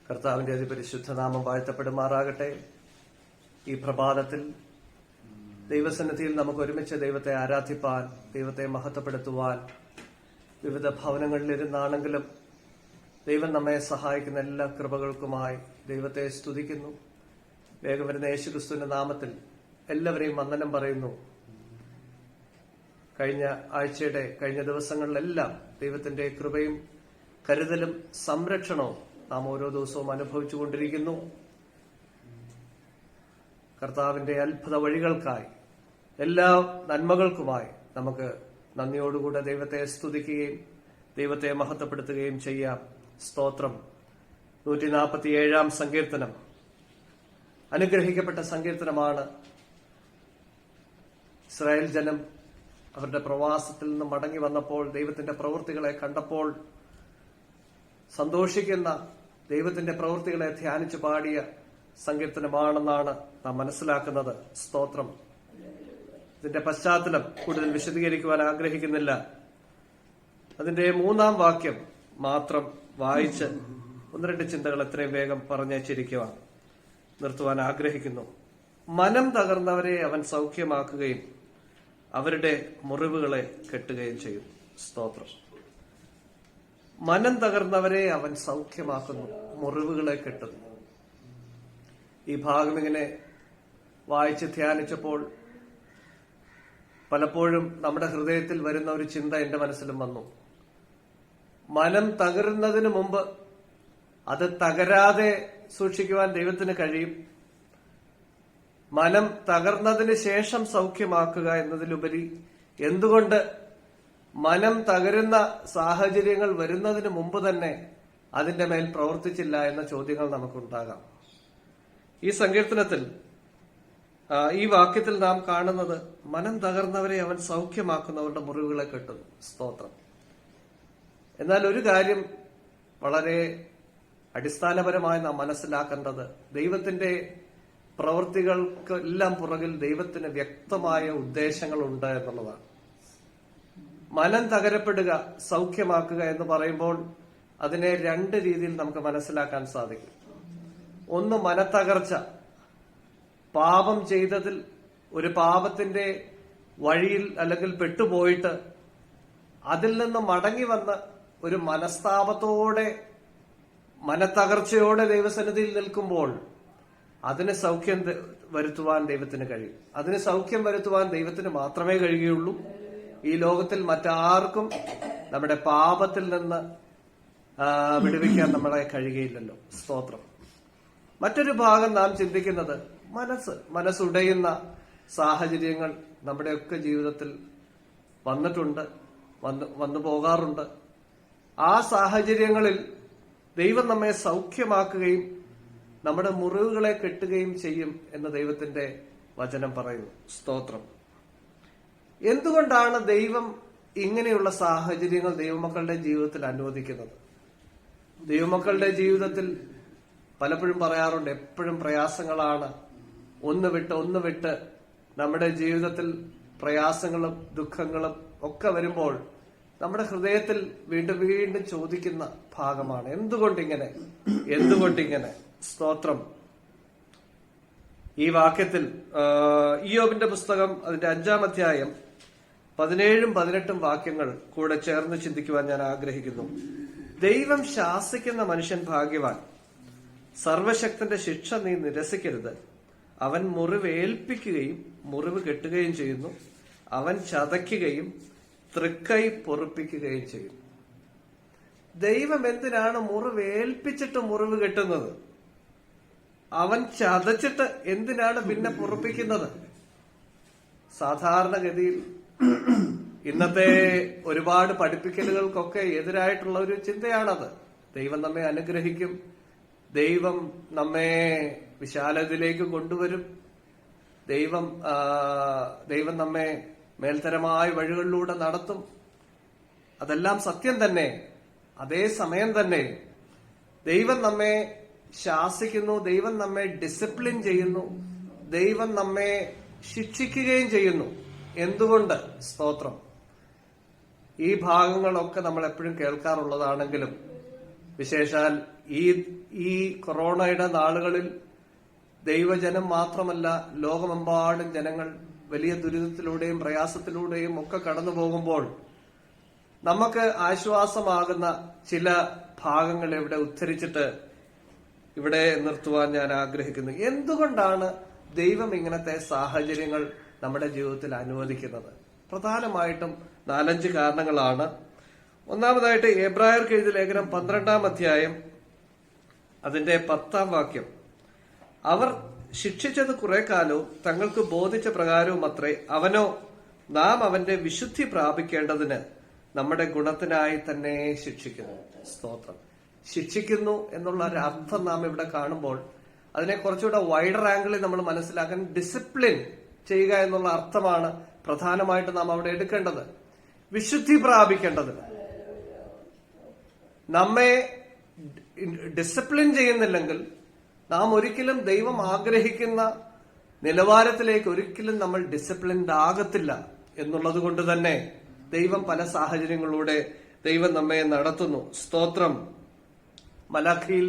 കർത്താവിന്റെ അതിപരിശുദ്ധനാമം വാഴ്ത്തപ്പെടുമാറാകട്ടെ. ഈ പ്രഭാതത്തിൽ ദൈവസന്നിധിയിൽ നമുക്ക് ഒരുമിച്ച് ദൈവത്തെ ആരാധിപ്പാൻ, ദൈവത്തെ മഹത്വപ്പെടുത്തുവാൻ വിവിധ ഭവനങ്ങളിലിരുന്നാണെങ്കിലും ദൈവം നമ്മെ സഹായിക്കുന്ന എല്ലാ കൃപകൾക്കുമായി ദൈവത്തെ സ്തുതിക്കുന്നു. വേഗം വരുന്ന യേശുക്രിസ്തുവിന്റെ നാമത്തിൽ എല്ലാവരെയും വന്ദനം പറയുന്നു. കഴിഞ്ഞ ദിവസങ്ങളിലെല്ലാം ദൈവത്തിന്റെ കൃപയും കരുതലും സംരക്ഷണവും നാം ഓരോ ദിവസവും അനുഭവിച്ചുകൊണ്ടിരിക്കുന്നു. കർത്താവിന്റെ അത്ഭുത വഴികൾക്കായി, എല്ലാ നന്മകൾക്കുമായി നമുക്ക് നന്ദിയോടുകൂടെ ദൈവത്തെ സ്തുതിക്കുകയും ദൈവത്തെ മഹത്വപ്പെടുത്തുകയും ചെയ്യാം. സ്തോത്രം. 147 സങ്കീർത്തനം അനുഗ്രഹിക്കപ്പെട്ട സങ്കീർത്തനമാണ്. ഇസ്രായേൽ ജനം അവരുടെ പ്രവാസത്തിൽ നിന്ന് മടങ്ങി വന്നപ്പോൾ ദൈവത്തിന്റെ പ്രവൃത്തികളെ കണ്ടപ്പോൾ സന്തോഷിക്കുന്ന, ദൈവത്തിന്റെ പ്രവൃത്തികളെ ധ്യാനിച്ചു പാടിയ സങ്കീർത്തനമാണെന്നാണ് നാം മനസ്സിലാക്കുന്നത്. സ്തോത്രം. ഇതിന്റെ പശ്ചാത്തലം കൂടുതൽ വിശദീകരിക്കുവാൻ ആഗ്രഹിക്കുന്നില്ല. അതിന്റെ 3-ാം വാക്യം മാത്രം വായിച്ച് 1-2 ചിന്തകൾ എത്രയും വേഗം പറഞ്ഞേച്ചിരിക്കുവാൻ നിർത്തുവാൻ ആഗ്രഹിക്കുന്നു. മനം തകർന്നവരെ അവൻ സൗഖ്യമാക്കുകയും അവരുടെ മുറിവുകളെ കെട്ടുകയും ചെയ്യും. സ്തോത്രം. മനം തകർന്നവരെ അവൻ സൗഖ്യമാക്കുന്നു, മുറിവുകളെ കെട്ടുന്നു. ഈ ഭാഗം ഇങ്ങനെ വായിച്ച് ധ്യാനിച്ചപ്പോൾ പലപ്പോഴും നമ്മുടെ ഹൃദയത്തിൽ വരുന്ന ഒരു ചിന്ത എന്റെ മനസ്സിലും വന്നു. മനം തകരുന്നതിന് മുമ്പ് അത് തകരാതെ സൂക്ഷിക്കുവാൻ ദൈവത്തിന് കഴിയും. മനം തകർന്നതിന് ശേഷം സൗഖ്യമാക്കുക എന്നതിലുപരി എന്തുകൊണ്ട് മനം തകരുന്ന സാഹചര്യങ്ങൾ വരുന്നതിന് മുമ്പ് തന്നെ അതിന്റെ മേൽ പ്രവർത്തിച്ചില്ല എന്ന ചോദ്യങ്ങൾ നമുക്കുണ്ടാകാം. ഈ സങ്കീർത്തനത്തിൽ ഈ വാക്യത്തിൽ നാം കാണുന്നത് മനം തകർന്നവരെ അവൻ സൗഖ്യമാക്കുന്നവരുടെ മുറിവുകളെ കെട്ടുന്നു. സ്തോത്രം. എന്നാൽ ഒരു കാര്യം വളരെ അടിസ്ഥാനപരമായി നാം മനസ്സിലാക്കേണ്ടത്, ദൈവത്തിന്റെ പ്രവൃത്തികൾക്കെല്ലാം പുറകിൽ ദൈവത്തിന് വ്യക്തമായ ഉദ്ദേശങ്ങളുണ്ട് എന്നുള്ളതാണ്. മനം തകരപ്പെടുക, സൗഖ്യമാക്കുക എന്ന് പറയുമ്പോൾ അതിനെ 2 രീതിയിൽ നമുക്ക് മനസ്സിലാക്കാൻ സാധിക്കും. ഒന്ന്, മനത്തകർച്ച. പാപം ചെയ്തതിൽ, ഒരു പാപത്തിന്റെ വഴിയിൽ അല്ലെങ്കിൽ പെട്ടുപോയിട്ട് അതിൽ നിന്ന് മടങ്ങി വന്ന് ഒരു മനസ്താപത്തോടെ, മനത്തകർച്ചയോടെ ദൈവസന്നിധിയിൽ നിൽക്കുമ്പോൾ അതിന് സൗഖ്യം വരുത്തുവാൻ ദൈവത്തിന് കഴിയും. അതിന് സൗഖ്യം വരുത്തുവാൻ ദൈവത്തിന് മാത്രമേ കഴിയുകയുള്ളൂ. ഈ ലോകത്തിൽ മറ്റാർക്കും നമ്മുടെ പാപത്തിൽ നിന്ന് വിടുവിക്കാൻ നമ്മളെ കഴിയുകയില്ലല്ലോ. സ്തോത്രം. മറ്റൊരു ഭാഗം നാം ചിന്തിക്കുന്നത് മനസ്സുടയുന്ന സാഹചര്യങ്ങൾ നമ്മുടെയൊക്കെ ജീവിതത്തിൽ വന്നിട്ടുണ്ട്, വന്നു പോകാറുണ്ട്. ആ സാഹചര്യങ്ങളിൽ ദൈവം നമ്മെ സൗഖ്യമാക്കുകയും നമ്മുടെ മുറിവുകളെ കെട്ടുകയും ചെയ്യും എന്ന് ദൈവത്തിന്റെ വചനം പറയുന്നു. സ്തോത്രം. എന്തുകൊണ്ടാണ് ദൈവം ഇങ്ങനെയുള്ള സാഹചര്യങ്ങൾ ദൈവമക്കളുടെ ജീവിതത്തിൽ അനുവദിക്കുന്നത്? ദൈവമക്കളുടെ ജീവിതത്തിൽ പലപ്പോഴും പറയാറുണ്ട്, എപ്പോഴും പ്രയാസങ്ങളാണ്. ഒന്ന് വിട്ട് നമ്മുടെ ജീവിതത്തിൽ പ്രയാസങ്ങളും ദുഃഖങ്ങളും ഒക്കെ വരുമ്പോൾ നമ്മുടെ ഹൃദയത്തിൽ വീണ്ടും വീണ്ടും ചോദിക്കുന്ന ഭാഗമാണ്, എന്തുകൊണ്ടിങ്ങനെ? സ്തോത്രം. ഈ വാക്യത്തിൽ ഇയ്യോബിന്റെ പുസ്തകം അതിന്റെ 5-ാം അധ്യായം 17-ഉം 18-ഉം വാക്യങ്ങൾ കൂടെ ചേർന്ന് ചിന്തിക്കുവാൻ ഞാൻ ആഗ്രഹിക്കുന്നു. ദൈവം ശാസിക്കുന്ന മനുഷ്യൻ ഭാഗ്യവാൻ. സർവശക്തന്റെ ശിക്ഷ നീ നിരസിക്കരുത്. അവൻ മുറിവേൽപ്പിക്കുകയും മുറിവ് കെട്ടുകയും ചെയ്യുന്നു. അവൻ ചതയ്ക്കുകയും തൃക്കൈ പൊറുപ്പിക്കുകയും ചെയ്യും. ദൈവം എന്തിനാണ് മുറിവേൽപ്പിച്ചിട്ട് മുറിവ് കെട്ടുന്നത്? അവൻ ചതച്ചിട്ട് എന്തിനാണ് പിന്നെ പൊറുപ്പിക്കുന്നത്? സാധാരണഗതിയിൽ ഇന്നത്തെ ഒരുപാട് പഠിപ്പിക്കലുകൾക്കൊക്കെ എതിരായിട്ടുള്ള ഒരു ചിന്തയാണത്. ദൈവം നമ്മെ അനുഗ്രഹിക്കും, ദൈവം നമ്മെ വിശാലതയിലേക്ക് കൊണ്ടുവരും, ദൈവം നമ്മെ മേൽത്തരമായ വഴികളിലൂടെ നടത്തും. അതെല്ലാം സത്യം തന്നെ. അതേസമയം തന്നെ ദൈവം നമ്മെ ശാസിക്കുന്നു, ദൈവം നമ്മെ ഡിസിപ്ലിൻ ചെയ്യുന്നു, ദൈവം നമ്മെ ശിക്ഷിക്കുകയും ചെയ്യുന്നു. എന്തുകൊണ്ട്? സ്തോത്രം. ഈ ഭാഗങ്ങളൊക്കെ നമ്മൾ എപ്പോഴും കേൾക്കാറുള്ളതാണെങ്കിലും വിശേഷാൽ ഈ കൊറോണയുടെ നാളുകളിൽ ദൈവജനം മാത്രമല്ല, ലോകമെമ്പാടും ജനങ്ങൾ വലിയ ദുരിതത്തിലൂടെയും പ്രയാസത്തിലൂടെയും ഒക്കെ കടന്നു പോകുമ്പോൾ നമുക്ക് ആശ്വാസമാകുന്ന ചില ഭാഗങ്ങൾ ഇവിടെ ഉദ്ധരിച്ചിട്ട് ഇവിടെ നിർത്തുവാൻ ഞാൻ ആഗ്രഹിക്കുന്നു. എന്തുകൊണ്ടാണ് ദൈവം ഇങ്ങനത്തെ സാഹചര്യങ്ങൾ നമ്മുടെ ജീവിതത്തിൽ അനുവദിക്കുന്നത്? പ്രധാനമായിട്ടും 4-5 കാരണങ്ങളാണ്. ഒന്നാമതായിട്ട് എബ്രായർക്ക് എഴുതിയ ലേഖനം 12-ാം അധ്യായം അതിന്റെ 10-ാം വാക്യം, അവർ ശിക്ഷിച്ചത് കുറെ കാലവും തങ്ങൾക്ക് ബോധിച്ച പ്രകാരവും അത്രേ, അവനോ നാം അവന്റെ വിശുദ്ധി പ്രാപിക്കേണ്ടതിന് നമ്മുടെ ഗുണത്തിനായി തന്നെ ശിക്ഷിക്കുന്നു. സ്തോത്രം. ശിക്ഷിക്കുന്നു എന്നുള്ള ഒരു അർത്ഥം നാം ഇവിടെ കാണുമ്പോൾ അതിനെ കുറച്ചുകൂടെ വൈഡർ ആംഗിളിൽ നമ്മൾ മനസ്സിലാക്കാൻ ഡിസിപ്ലിൻ ചെയ്യുക എന്നുള്ള അർത്ഥമാണ് പ്രധാനമായിട്ട് നാം അവിടെ എടുക്കേണ്ടത്. വിശുദ്ധി പ്രാപിക്കേണ്ടതിന്. നമ്മെ ഡിസിപ്ലിൻ ചെയ്യുന്നില്ലെങ്കിൽ നാം ഒരിക്കലും ദൈവം ആഗ്രഹിക്കുന്ന നിലവാരത്തിലേക്ക് ഒരിക്കലും നമ്മൾ ഡിസിപ്ലിൻഡ് ആകത്തില്ല എന്നുള്ളത് കൊണ്ട് തന്നെ ദൈവം പല സാഹചര്യങ്ങളിലൂടെ ദൈവം നമ്മെ നടത്തുന്നു. സ്തോത്രം. മലാഖിയിൽ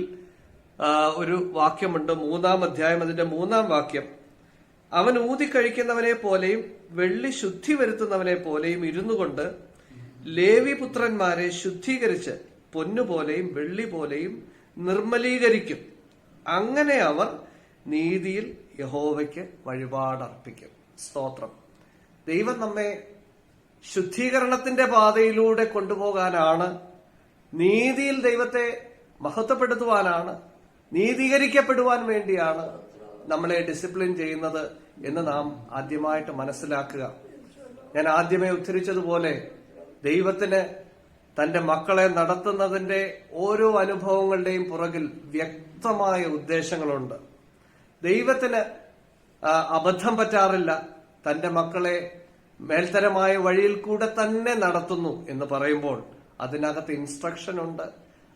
ഒരു വാക്യമുണ്ട്, 3-ാം അധ്യായം അതിന്റെ 3-ാം വാക്യം, അവൻ ഊതിക്കഴിക്കുന്നവനെ പോലെയും വെള്ളി ശുദ്ധി വരുത്തുന്നവനെ പോലെയും ഇരുന്നു കൊണ്ട് ലേവി പുത്രന്മാരെ ശുദ്ധീകരിച്ച് പൊന്നുപോലെയും വെള്ളി പോലെയും നിർമ്മലീകരിക്കും. അങ്ങനെ അവർ നീതിയിൽ യഹോവയ്ക്ക് വഴിപാടർപ്പിക്കും. സ്തോത്രം. ദൈവം നമ്മെ ശുദ്ധീകരണത്തിന്റെ പാതയിലൂടെ കൊണ്ടുപോകാനാണ്, നീതിയിൽ ദൈവത്തെ മഹത്വപ്പെടുത്തുവാനാണ്, നീതീകരിക്കപ്പെടുവാൻ വേണ്ടിയാണ് നമ്മളെ ഡിസിപ്ലിൻ ചെയ്യുന്നത് എന്ന് നാം ആദ്യമായിട്ട് മനസ്സിലാക്കുക. ഞാൻ ആദ്യമേ ഉദ്ധരിച്ചതുപോലെ ദൈവത്തിന് തന്റെ മക്കളെ നടത്തുന്നതിന്റെ ഓരോ അനുഭവങ്ങളുടെയും പുറകിൽ വ്യക്തമായ ഉദ്ദേശങ്ങളുണ്ട്. ദൈവത്തിന് അബദ്ധം പറ്റാറില്ല. തന്റെ മക്കളെ മേൽത്തരമായ വഴിയിൽ കൂടെ തന്നെ നടത്തുന്നു എന്ന് പറയുമ്പോൾ അതിനകത്ത് ഇൻസ്ട്രക്ഷൻ ഉണ്ട്,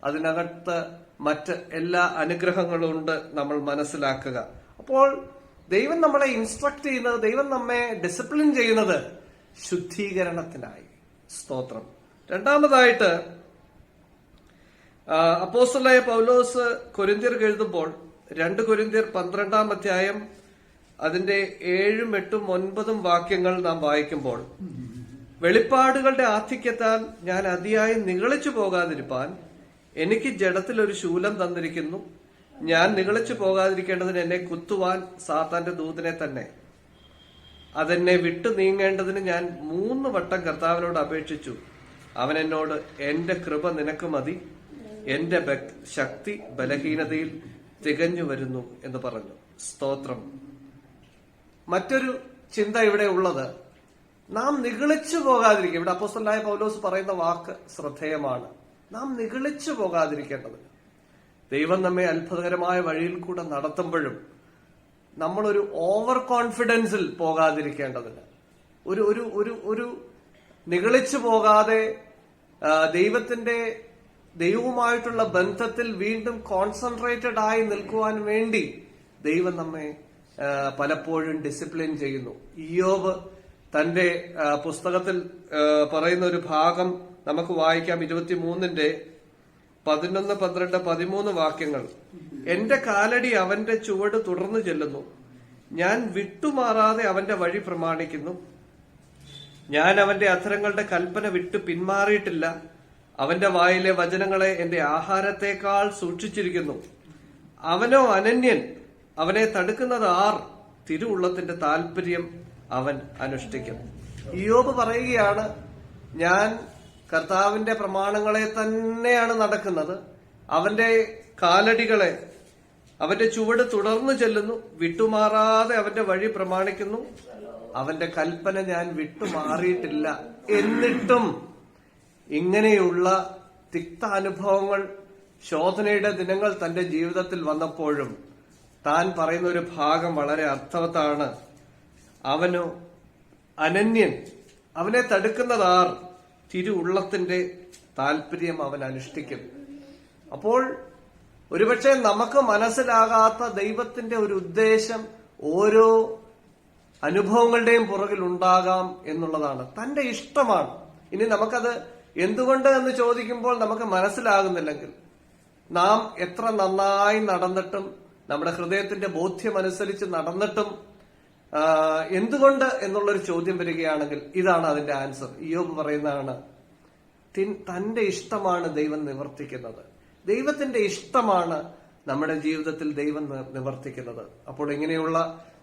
അതിനകത്ത് മറ്റ് എല്ലാ അനുഗ്രഹങ്ങളും ഉണ്ട്. നമ്മൾ മനസ്സിലാക്കുക. അപ്പോൾ ദൈവം നമ്മളെ ഇൻസ്ട്രക്ട് ചെയ്യുന്നത്, ദൈവം നമ്മെ ഡിസിപ്ലിൻ ചെയ്യുന്നത് ശുദ്ധീകരണത്തിനായി. സ്തോത്രം. രണ്ടാമതായിട്ട് അപ്പോസ്തലനായ പൗലോസ് കൊരിന്ത്യർക്ക് എഴുതുമ്പോൾ 2 കൊരിന്ത്യർ 12-ാം അധ്യായം അതിന്റെ 7, 8, 9 വാക്യങ്ങൾ നാം വായിക്കുമ്പോൾ, വെളിപ്പാടുകളുടെ ആധിക്യത്താൽ ഞാൻ അതിയായി നിഗളിച്ചു പോകാതിരിപ്പാൻ എനിക്ക് ജഡത്തിൽ ഒരു ശൂലം തന്നിരിക്കുന്നു. ഞാൻ നിഗളിച്ചു പോകാതിരിക്കേണ്ടതിന് എന്നെ കുത്തുവാൻ സാത്താന്റെ ദൂതനെ തന്നെ. അതെന്നെ വിട്ടു നീങ്ങേണ്ടതിന് ഞാൻ 3 വട്ടം കർത്താവിനോട് അപേക്ഷിച്ചു. അവൻ എന്നോട്, എന്റെ കൃപ നിനക്ക് മതി, എന്റെ ശക്തി ബലഹീനതയിൽ തികഞ്ഞു വരുന്നു എന്ന് പറഞ്ഞു. സ്തോത്രം. മറ്റൊരു ചിന്ത ഇവിടെ ഉള്ളത്, നാം നിഗളിച്ചു പോകാതിരിക്കുക. ഇവിടെ അപ്പോസ്തലനായ പൗലോസ് പറയുന്ന വാക്ക് ശ്രദ്ധേയമാണ്. നാം നിഗളിച്ചു പോകാതിരിക്കേണ്ടത്. ദൈവം നമ്മെ അത്ഭുതകരമായ വഴിയിൽ കൂടെ നടത്തുമ്പോഴും നമ്മളൊരു ഓവർ കോൺഫിഡൻസിൽ പോകാതിരിക്കേണ്ടതിന്, ഒരു ഒരു ഒരു ഒരു നിഗളിച്ചു പോകാതെ ദൈവവുമായിട്ടുള്ള ബന്ധത്തിൽ വീണ്ടും കോൺസെൻട്രേറ്റഡ് ആയി നിൽക്കുവാൻ വേണ്ടി ദൈവം നമ്മെ പലപ്പോഴും ഡിസിപ്ലിൻ ചെയ്യുന്നു. ഇയ്യോബ് തന്റെ പുസ്തകത്തിൽ പറയുന്ന ഒരു ഭാഗം നമുക്ക് വായിക്കാം. 23-ന്റെ 11, 12, 13 വാക്യങ്ങൾ. എന്റെ കാലടി അവന്റെ ചുവട് തുടർന്നു ചെല്ലുന്നു, ഞാൻ വിട്ടുമാറാതെ അവന്റെ വഴി പ്രമാണിക്കുന്നു. ഞാൻ അവന്റെ അധരങ്ങളുടെ കൽപ്പന വിട്ടു പിന്മാറിയിട്ടില്ല. അവന്റെ വായിലെ വചനങ്ങളെ എന്റെ ആഹാരത്തെക്കാൾ സൂക്ഷിച്ചിരിക്കുന്നു. അവനോ അനന്യൻ, അവനെ തടുക്കുന്നത് ആർ? തിരുവുള്ളത്തിന്റെ താല്പര്യം അവൻ അനുഷ്ഠിക്കും. ഇയ്യോബ് പറയുകയാണ്, ഞാൻ കർത്താവിന്റെ പ്രമാണങ്ങളെ തന്നെയാണ് നടക്കുന്നത്. അവന്റെ കാലടികളെ, അവന്റെ ചുവട് തുടർന്നു ചെല്ലുന്നു, വിട്ടുമാറാതെ അവന്റെ വഴി പ്രമാണിക്കുന്നു. അവന്റെ കൽപ്പന ഞാൻ വിട്ടുമാറിയിട്ടില്ല. എന്നിട്ടും ഇങ്ങനെയുള്ള തിക്താനുഭവങ്ങൾ, ശോധനയുടെ ദിനങ്ങൾ തന്റെ ജീവിതത്തിൽ വന്നപ്പോഴും താൻ പറയുന്ന ഒരു ഭാഗം വളരെ അർത്ഥവത്താണ്. അവനോ അനന്യൻ, അവനെ തടുക്കുന്നതാർ? തിരുവുള്ളത്തിന്റെ താല്പര്യം അവൻ അനുഷ്ഠിക്കും. അപ്പോൾ ഒരുപക്ഷെ നമുക്ക് മനസ്സിലാകാത്ത ദൈവത്തിന്റെ ഒരു ഉദ്ദേശം ഓരോ അനുഭവങ്ങളുടെയും പുറകിൽ ഉണ്ടാകാം എന്നുള്ളതാണ്. തന്റെ ഇഷ്ടമാണ്. ഇനി നമുക്കത് എന്തുകൊണ്ട് എന്ന് ചോദിക്കുമ്പോൾ നമുക്ക് മനസ്സിലാകുന്നില്ലെങ്കിൽ നാം എത്ര നന്നായി നടന്നിട്ടും, നമ്മുടെ ഹൃദയത്തിന്റെ ബോധ്യമനുസരിച്ച് നടന്നിട്ടും എന്തുകൊണ്ട് എന്നുള്ളൊരു ചോദ്യം വരികയാണെങ്കിൽ ഇതാണ് അതിന്റെ ആൻസർ. ഇയ്യോബ് പറയുന്നതാണ്, തന്റെ ഇഷ്ടമാണ് ദൈവം നിവർത്തിക്കുന്നത്. ദൈവത്തിന്റെ ഇഷ്ടമാണ് നമ്മുടെ ജീവിതത്തിൽ ദൈവം നിവർത്തിക്കുന്നത്. അപ്പോൾ ഇങ്ങനെയുള്ള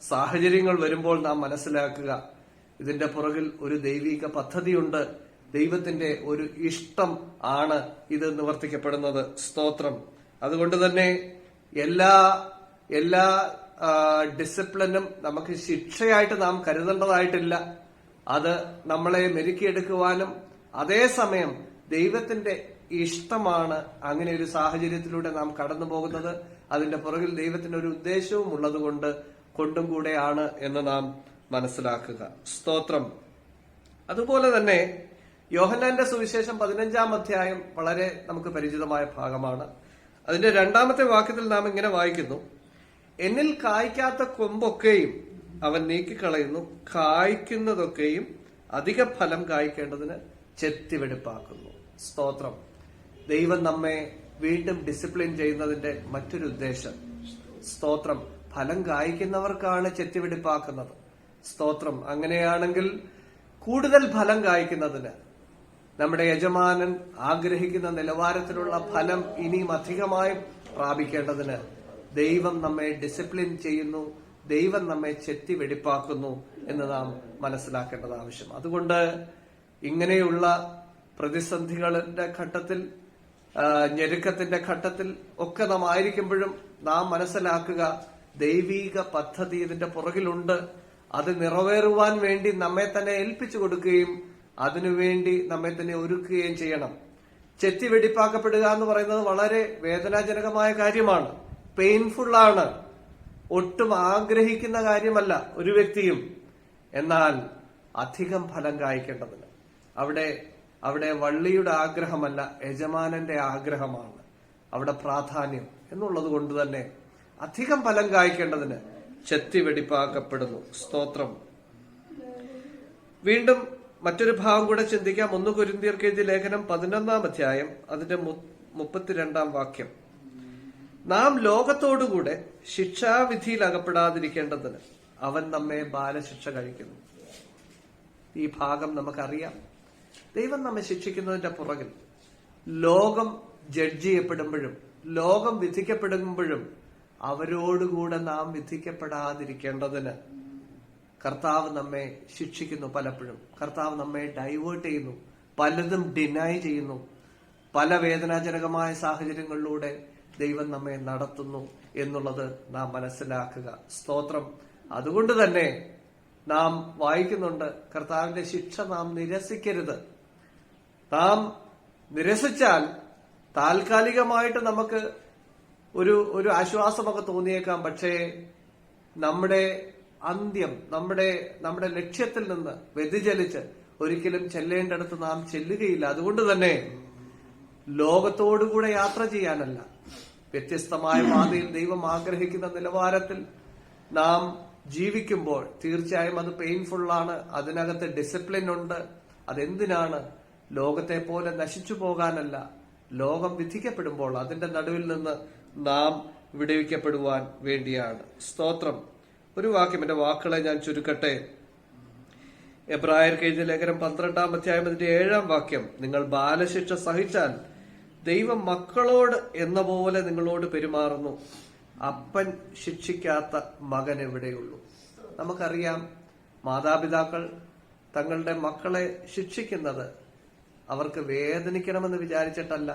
സാഹചര്യങ്ങൾ വരുമ്പോൾ നാം മനസ്സിലാക്കുക, ഇതിന്റെ പുറകിൽ ഒരു ദൈവിക പദ്ധതിയുണ്ട്. ദൈവത്തിന്റെ ഒരു ഇഷ്ടം ആണ് ഇത് നിവർത്തിക്കപ്പെടുന്നത്. സ്തോത്രം. അതുകൊണ്ട് തന്നെ എല്ലാ ഡിസിപ്ലിനും നമുക്ക് ശിക്ഷയായിട്ട് നാം കരുതേണ്ടതായിട്ടില്ല. അത് നമ്മളെ മെരുക്കിയെടുക്കുവാനും അതേസമയം ദൈവത്തിന്റെ ഇഷ്ടമാണ് അങ്ങനെ ഒരു സാഹചര്യത്തിലൂടെ നാം കടന്നു പോകുന്നത്. അതിന്റെ പുറകിൽ ദൈവത്തിന്റെ ഒരു ഉദ്ദേശവും ഉള്ളതുകൊണ്ട് കൊണ്ടും കൂടെയാണ് എന്ന് നാം മനസ്സിലാക്കുക. സ്തോത്രം. അതുപോലെ തന്നെ യോഹന്നാന്റെ സുവിശേഷം 15-ാം അധ്യായം വളരെ നമുക്ക് പരിചിതമായ ഭാഗമാണ്. അതിന്റെ 2-ാമത്തെ വാക്യത്തിൽ നാം ഇങ്ങനെ വായിക്കുന്നു, എന്നിൽ കായ്ക്കാത്ത കൊമ്പൊക്കെയും അവൻ നീക്കിക്കളയുന്നു, കായ്ക്കുന്നതൊക്കെയും അധിക ഫലം കായ്ക്കേണ്ടതിന് ചെത്തിവെടുപ്പാക്കുന്നു. സ്തോത്രം. ദൈവം നമ്മെ വീണ്ടും ഡിസിപ്ലിൻ ചെയ്യുന്നതിന്റെ മറ്റൊരു ഉദ്ദേശം, സ്തോത്രം, ഫലം കായ്ക്കുന്നവർക്കാണ് ചെത്തിവെടുപ്പാക്കുന്നത്. സ്തോത്രം. അങ്ങനെയാണെങ്കിൽ കൂടുതൽ ഫലം കായ്ക്കുന്നതിന്, നമ്മുടെ യജമാനൻ ആഗ്രഹിക്കുന്ന നിലവാരത്തിലുള്ള ഫലം ഇനിയും അധികമായി പ്രാപിക്കേണ്ടതിന് ദൈവം നമ്മെ ഡിസിപ്ലിൻ ചെയ്യുന്നു, ദൈവം നമ്മെ ചെത്തി വെടിപ്പാക്കുന്നു എന്ന് നാം മനസ്സിലാക്കേണ്ടത് ആവശ്യം. അതുകൊണ്ട് ഇങ്ങനെയുള്ള പ്രതിസന്ധികളുടെ ഘട്ടത്തിൽ, ഞെരുക്കത്തിന്റെ ഘട്ടത്തിൽ ഒക്കെ നാം ആയിരിക്കുമ്പോഴും നാം മനസ്സിലാക്കുക, ദൈവീക പദ്ധതി ഇതിന്റെ പുറകിലുണ്ട്. അത് നിറവേറുവാൻ വേണ്ടി നമ്മെ തന്നെ ഏൽപ്പിച്ചു കൊടുക്കുകയും അതിനുവേണ്ടി നമ്മെ തന്നെ ഒരുക്കുകയും ചെയ്യണം. ചെത്തി വെടിപ്പാക്കപ്പെടുക എന്ന് പറയുന്നത് വളരെ വേദനാജനകമായ കാര്യമാണ്, പെയിൻഫുള്ളാണ്, ഒട്ടും ആഗ്രഹിക്കുന്ന കാര്യമല്ല ഒരു വ്യക്തിയും. എന്നാൽ അധികം ഫലം കായ്ക്കേണ്ടതിന് അവിടെ വള്ളിയുടെ ആഗ്രഹമല്ല, യജമാനന്റെ ആഗ്രഹമാണ് അവിടെ പ്രാധാന്യം എന്നുള്ളത് കൊണ്ട് തന്നെ അധികം ഫലം കായ്ക്കേണ്ടതിന് ചെത്തി വെടിപ്പാക്കപ്പെടുന്നു. സ്തോത്രം. വീണ്ടും മറ്റൊരു ഭാഗം കൂടെ ചിന്തിക്കാം. 1 കൊരിന്ത്യർക്ക് എഴുതിയ ലേഖനം 11-ാം അധ്യായം അതിന്റെ 32-ാം വാക്യം, നാം ലോകത്തോടുകൂടെ ശിക്ഷാവിധിയിൽ അകപ്പെടാതിരിക്കേണ്ടതിന് അവൻ നമ്മെ ബാലശിക്ഷ കഴിക്കുന്നു. ഈ ഭാഗം നമുക്കറിയാം. ദൈവം നമ്മെ ശിക്ഷിക്കുന്നതിന്റെ പുറകിൽ ലോകം ജഡ്ജ് ചെയ്യപ്പെടുമ്പോഴും ലോകം വിധിക്കപ്പെടുമ്പോഴും അവരോടുകൂടെ നാം വിധിക്കപ്പെടാതിരിക്കേണ്ടതിന് കർത്താവ് നമ്മെ ശിക്ഷിക്കുന്നു. പലപ്പോഴും കർത്താവ് നമ്മെ ഡൈവേർട്ട് ചെയ്യുന്നു, പലതും ഡിനൈ ചെയ്യുന്നു. പല വേദനാജനകമായ സാഹചര്യങ്ങളിലൂടെ ദൈവം നമ്മെ നടത്തുന്നു എന്നുള്ളത് നാം മനസ്സിലാക്കുക. സ്തോത്രം. അതുകൊണ്ട് തന്നെ നാം വായിക്കുന്നുണ്ട്, കർത്താവിന്റെ ശിക്ഷ നാം നിരസിക്കരുത്. നാം നിരസിച്ചാൽ താൽക്കാലികമായിട്ട് നമുക്ക് ഒരു ആശ്വാസമൊക്കെ തോന്നിയേക്കാം. പക്ഷേ നമ്മുടെ അന്ത്യം, നമ്മുടെ ലക്ഷ്യത്തിൽ നിന്ന് വ്യതിചലിച്ച് ഒരിക്കലും ചെല്ലേണ്ടടുത്ത് നാം ചെല്ലുകയില്ല. അതുകൊണ്ട് തന്നെ ലോകത്തോടുകൂടെ യാത്ര ചെയ്യാനല്ല, വ്യത്യസ്തമായ പാതയിൽ ദൈവം ആഗ്രഹിക്കുന്ന നിലവാരത്തിൽ നാം ജീവിക്കുമ്പോൾ തീർച്ചയായും അത് പെയിൻഫുള്ളാണ്. അതിനകത്ത് ഡിസിപ്ലിൻ ഉണ്ട്. അതെന്തിനാണ്? ലോകത്തെ പോലെ നശിച്ചു പോകാനല്ല, ലോകം വിധിക്കപ്പെടുമ്പോൾ അതിന്റെ നടുവിൽ നിന്ന് നാം വിടുവിക്കപ്പെടുവാൻ വേണ്ടിയാണ്. സ്തോത്രം. ഒരു വാക്യം, എന്റെ വാക്കുകളെ ഞാൻ ചുരുക്കട്ടെ. എബ്രായർക്ക് എഴുതിയ ലേഖനം 12-ാം അധ്യായം അതിന്റെ 7-ാം വാക്യം, നിങ്ങൾ ബാലശിക്ഷ സഹിച്ചാൽ ദൈവം മക്കളോട് എന്ന പോലെ നിങ്ങളോട് പെരുമാറുന്നു, അപ്പൻ ശിക്ഷിക്കാത്ത മകൻ എവിടെയുള്ളൂ. നമുക്കറിയാം, മാതാപിതാക്കൾ തങ്ങളുടെ മക്കളെ ശിക്ഷിക്കുന്നത് അവർക്ക് വേദനിക്കണമെന്ന് വിചാരിച്ചിട്ടല്ല,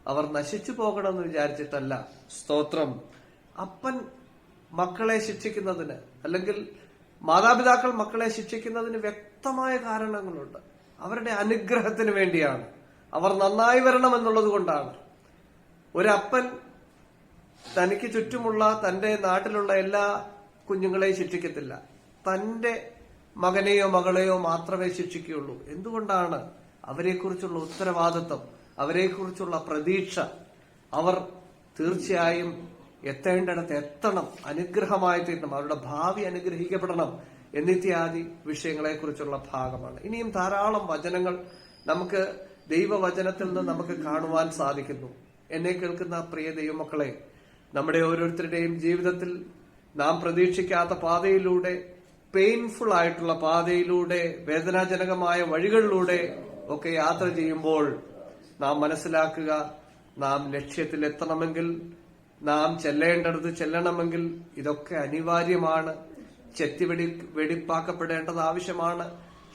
അവർ നശിച്ചു പോകണമെന്ന് വിചാരിച്ചിട്ടല്ല. സ്തോത്രം. അപ്പൻ മക്കളെ ശിക്ഷിക്കുന്നതിന്, അല്ലെങ്കിൽ മാതാപിതാക്കൾ മക്കളെ ശിക്ഷിക്കുന്നതിന് വ്യക്തമായ കാരണങ്ങളുണ്ട്. അവരുടെ അനുഗ്രഹത്തിന് വേണ്ടിയാണ്, അവർ നന്നായി വരണം എന്നുള്ളത് കൊണ്ടാണ്. ഒരപ്പൻ തനിക്ക് ചുറ്റുമുള്ള തന്റെ നാട്ടിലുള്ള എല്ലാ കുഞ്ഞുങ്ങളെയും ശിക്ഷിക്കത്തില്ല, തന്റെ മകനെയോ മകളെയോ മാത്രമേ ശിക്ഷിക്കുകയുള്ളൂ. എന്തുകൊണ്ടാണ്? അവരെക്കുറിച്ചുള്ള ഉത്തരവാദിത്വം, അവരെക്കുറിച്ചുള്ള പ്രതീക്ഷ, അവർ തീർച്ചയായും എത്തേണ്ടിടത്ത് എത്തണം, അനുഗ്രഹമായി തീരണം, അവരുടെ ഭാവി അനുഗ്രഹിക്കപ്പെടണം എന്നിത്യാദി വിഷയങ്ങളെക്കുറിച്ചുള്ള ഭാഗമാണ്. ഇനിയും ധാരാളം വചനങ്ങൾ നമുക്ക് ദൈവവചനത്തിൽ നിന്ന് നമുക്ക് കാണുവാൻ സാധിക്കുന്നു. എന്നെ കേൾക്കുന്ന പ്രിയ ദൈവമക്കളെ, നമ്മുടെ ഓരോരുത്തരുടെയും ജീവിതത്തിൽ നാം പ്രതീക്ഷിക്കാത്ത പാതയിലൂടെ, പെയിൻഫുൾ ആയിട്ടുള്ള പാതയിലൂടെ, വേദനാജനകമായ വഴികളിലൂടെ ഒക്കെ യാത്ര ചെയ്യുമ്പോൾ നാം മനസ്സിലാക്കുക, നാം ലക്ഷ്യത്തിലെത്തണമെങ്കിൽ, നാം ചെല്ലേണ്ടടുത്ത് ചെല്ലണമെങ്കിൽ ഇതൊക്കെ അനിവാര്യമാണ്. വെടിപ്പാക്കപ്പെടേണ്ടത് ആവശ്യമാണ്,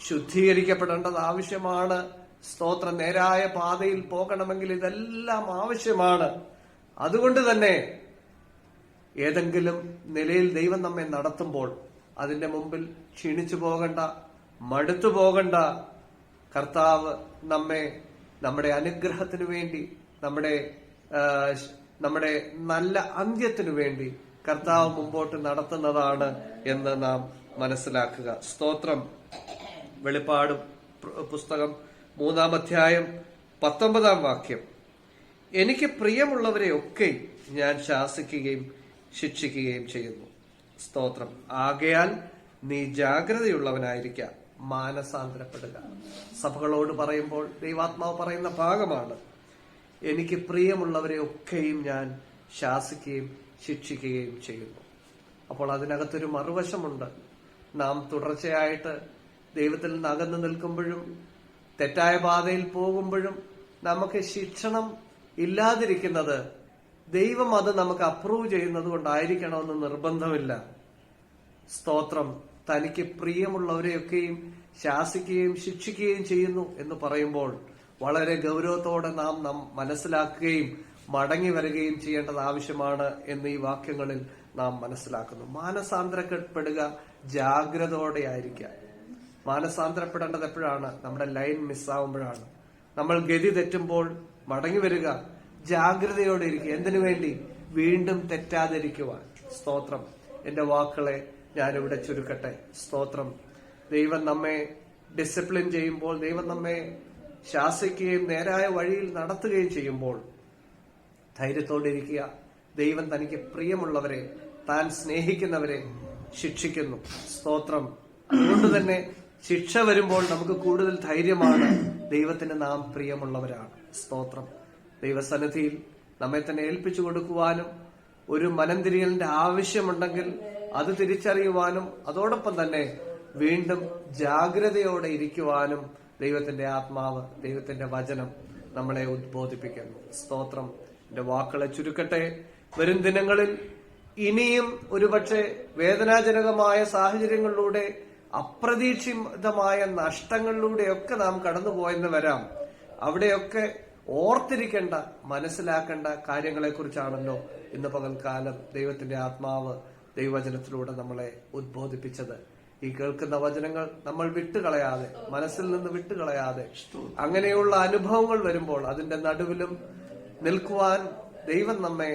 ശുദ്ധീകരിക്കപ്പെടേണ്ടത് ആവശ്യമാണ്. സ്തോത്രം, നേരായ പാതയിൽ പോകണമെങ്കിൽ ഇതെല്ലാം ആവശ്യമാണ്. അതുകൊണ്ട് തന്നെ ഏതെങ്കിലും നിലയിൽ ദൈവം നമ്മെ നടത്തുമ്പോൾ അതിന്റെ മുമ്പിൽ ക്ഷീണിച്ചു പോകണ്ട, മടുത്തു പോകണ്ട. കർത്താവ് നമ്മെ നമ്മുടെ അനുഗ്രഹത്തിനു വേണ്ടി, നമ്മുടെ നല്ല അന്ത്യത്തിനു വേണ്ടി കർത്താവ് മുമ്പോട്ട് നടത്തുന്നതാണ് എന്ന് നാം മനസ്സിലാക്കുക. സ്തോത്രം. വെളിപ്പാട് പുസ്തകം 3-ാം അധ്യായം 19-ാം വാക്യം, എനിക്ക് പ്രിയമുള്ളവരെ ഒക്കെ ഞാൻ ശാസിക്കുകയും ശിക്ഷിക്കുകയും ചെയ്യുന്നു. സ്തോത്രം. ആകയാൽ നീ ജാഗ്രതയുള്ളവനായിരിക്ക, മാനസാന്തരപ്പെടുക. സഭകളോട് പറയുമ്പോൾ ദൈവാത്മാവ് പറയുന്ന ഭാഗമാണ്, എനിക്ക് പ്രിയമുള്ളവരെ ഒക്കെയും ഞാൻ ശാസിക്കുകയും ശിക്ഷിക്കുകയും ചെയ്യുന്നു. അപ്പോൾ അതിനകത്തൊരു മറുവശമുണ്ട്. നാം തുടർച്ചയായിട്ട് ദൈവത്തിൽ നിന്ന് അകന്നു നിൽക്കുമ്പോഴും തെറ്റായ പാതയിൽ പോകുമ്പോഴും നമുക്ക് ശിക്ഷണം ഇല്ലാതിരിക്കുന്നത് ദൈവം അത് നമുക്ക് അപ്രൂവ് ചെയ്യുന്നത് കൊണ്ടായിരിക്കണമെന്ന് നിർബന്ധമില്ല. സ്തോത്രം. തനിക്ക് പ്രിയമുള്ളവരെയൊക്കെയും ശാസിക്കുകയും ശിക്ഷിക്കുകയും ചെയ്യുന്നു എന്ന് പറയുമ്പോൾ വളരെ ഗൗരവത്തോടെ നാം മനസ്സിലാക്കുകയും മടങ്ങി വരികയും ചെയ്യേണ്ടത് ആവശ്യമാണ് എന്ന് ഈ വാക്യങ്ങളിൽ നാം മനസ്സിലാക്കുന്നു. മാനസാന്തരപ്പെടുക, ജാഗ്രതയോടെ ആയിരിക്കാം. മാനസാന്തരപ്പെടേണ്ടത് എപ്പോഴാണ്? നമ്മുടെ ലൈൻ മിസ്സാവുമ്പോഴാണ്. നമ്മൾ ഗതി തെറ്റുമ്പോൾ മടങ്ങി വരിക, ജാഗ്രതയോടെ ഇരിക്കുക. എന്തിനു വേണ്ടി? വീണ്ടും തെറ്റാതിരിക്കുവാൻ. സ്തോത്രം. എന്റെ വാക്കുകളെ ഞാനിവിടെ ചുരുക്കട്ടെ. സ്തോത്രം. ദൈവം നമ്മെ ഡിസിപ്ലിൻ ചെയ്യുമ്പോൾ, ദൈവം നമ്മെ ശാസിക്കുകയും നേരായ വഴിയിൽ നടത്തുകയും ചെയ്യുമ്പോൾ ധൈര്യത്തോടെ ഇരിക്കുക. ദൈവം തനിക്ക് പ്രിയമുള്ളവരെ, താൻ സ്നേഹിക്കുന്നവരെ ശിക്ഷിക്കുന്നു. സ്തോത്രം. അതുകൊണ്ട് തന്നെ ശിക്ഷ വരുമ്പോൾ നമുക്ക് കൂടുതൽ ധൈര്യമാണ്. ദൈവത്തിന് നാം പ്രിയമുള്ളവരാണ്. സ്തോത്രം. ദൈവസന്നിധിയിൽ നമ്മെ തന്നെ ഏൽപ്പിച്ചു കൊടുക്കുവാനും ഒരു മനംതിരിയലിന്റെ ആവശ്യമുണ്ടെങ്കിൽ അത് തിരിച്ചറിയുവാനും അതോടൊപ്പം തന്നെ വീണ്ടും ജാഗ്രതയോടെ ഇരിക്കുവാനും ദൈവത്തിന്റെ ആത്മാവ്, ദൈവത്തിന്റെ വചനം നമ്മളെ ഉദ്ബോധിപ്പിക്കുന്നു. സ്തോത്രം. എന്റെ വാക്കുകളെ ചുരുക്കട്ടെ. വരും ദിനങ്ങളിൽ ഇനിയും ഒരുപക്ഷെ വേദനാജനകമായ സാഹചര്യങ്ങളിലൂടെ, അപ്രതീക്ഷിതമായ നഷ്ടങ്ങളിലൂടെയൊക്കെ നാം കടന്നുപോയെന്ന് വരാം. അവിടെയൊക്കെ ഓർത്തിരിക്കേണ്ട, മനസ്സിലാക്കേണ്ട കാര്യങ്ങളെക്കുറിച്ചാണല്ലോ ഇന്ന് പകൽക്കാലം ദൈവത്തിന്റെ ആത്മാവ് ദൈവവചനത്തിലൂടെ നമ്മളെ ഉദ്ബോധിപ്പിച്ചത്. ഈ കേൾക്കുന്ന വചനങ്ങൾ നമ്മൾ വിട്ടുകളയാതെ, മനസ്സിൽ നിന്ന് വിട്ടുകളയാതെ, അങ്ങനെയുള്ള അനുഭവങ്ങൾ വരുമ്പോൾ അതിന്റെ നടുവിലും നിൽക്കുവാൻ ദൈവം നമ്മെ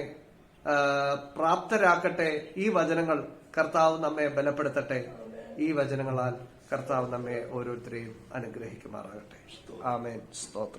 പ്രാപ്തരാക്കട്ടെ. ഈ വചനങ്ങൾ കർത്താവ് നമ്മെ ബലപ്പെടുത്തട്ടെ. ഈ വചനങ്ങളാൽ കർത്താവ് നമ്മെ ഓരോരുത്തരെയും അനുഗ്രഹിക്കുമാറാകട്ടെ. ആമേൻ. സ്തോത്രം.